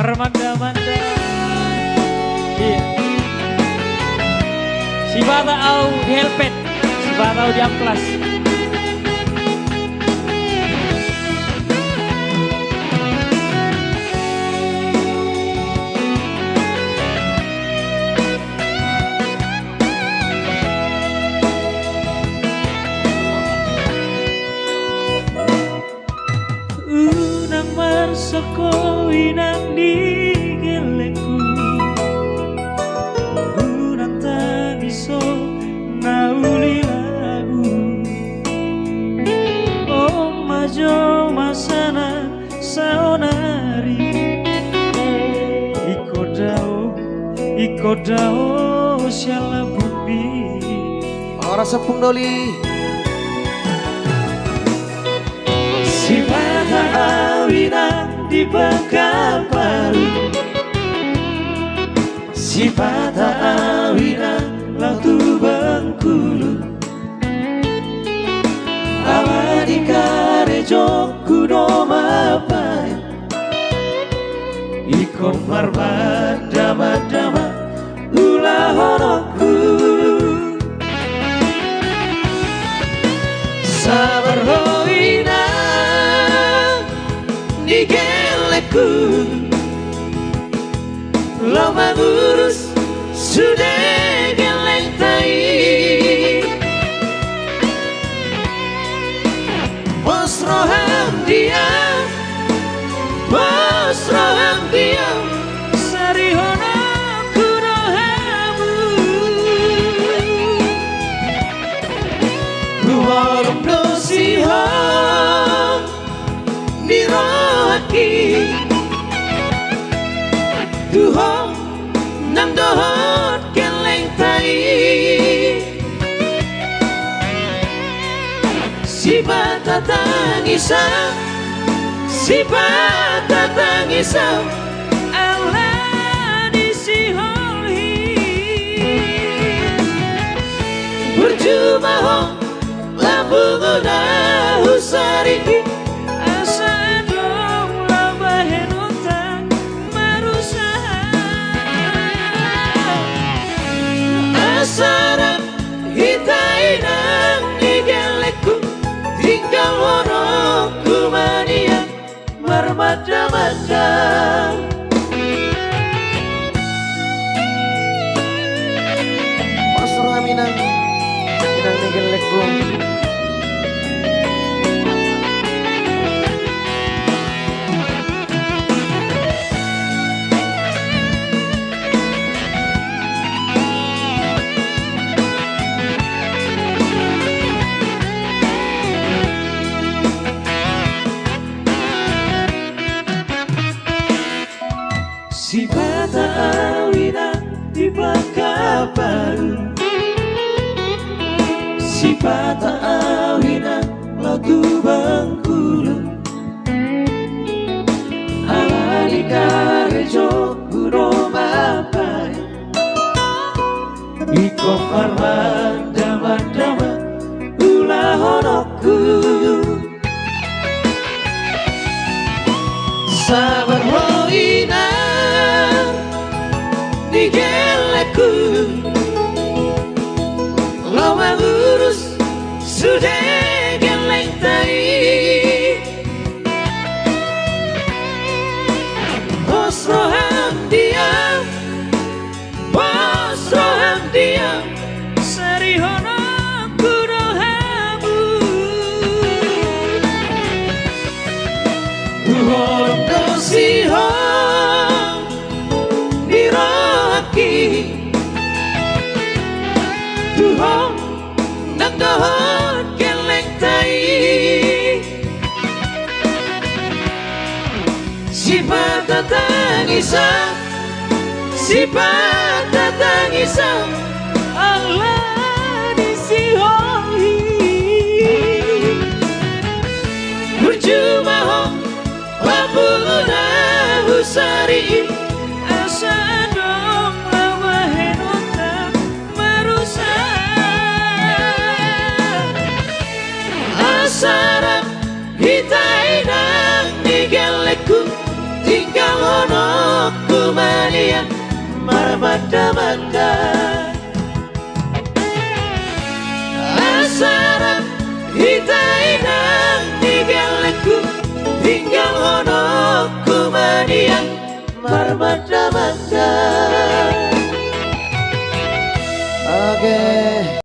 Marmanda-manda. Iya. Si bata au di helpet, si bata au di amplas. Unang marsako inang digeleku, unang tagiso nauli lagu. Oh majo masana saonari, ikodao siala bumbi. Orang sepung doli. Si mata awinan di Bangkaparu, si mata awinan lautu Bengkulu, awadi karejo kudo mapai, iko marmada-madama ulah honoku. Sabar hoina digeleku, lo mengurus sudah geleng tai. Bos roham dia, bos roham dia, sarihono kurohamu. Warung dosiham dirohaki, Tuhan nam dohot geleng tai. Si bata tangisam, si bata tangisam, Allah disiholhi. Berjumpa ho lambung udah usari. Sarap hitai nang digeleku, tinggal wono kumania marmada-mada. Pastor kami nang digeleku. Si bata awinan di Bangkaparu, si bata awinan lautu Bengkulu, awali karejo kudo mapai, iko marmanda-madama ulah honoku. Sabar hoina digeleku, lo mengurus sudah geleng tai. Bos roham diam, bos roham diam, sarihono kurohamu. Warung dosiham dirohaki, Tuhan nang dohot geleng tai. Si bata tangisam, si bata tangisam, Allah disiholhi. Berjumpa ho lambung udah usari. Sarap hitai nang digeleku, tinggal ono marmata-mata Asaran hitainan tinggalku tinggal ono kumanian marmata-mata Oke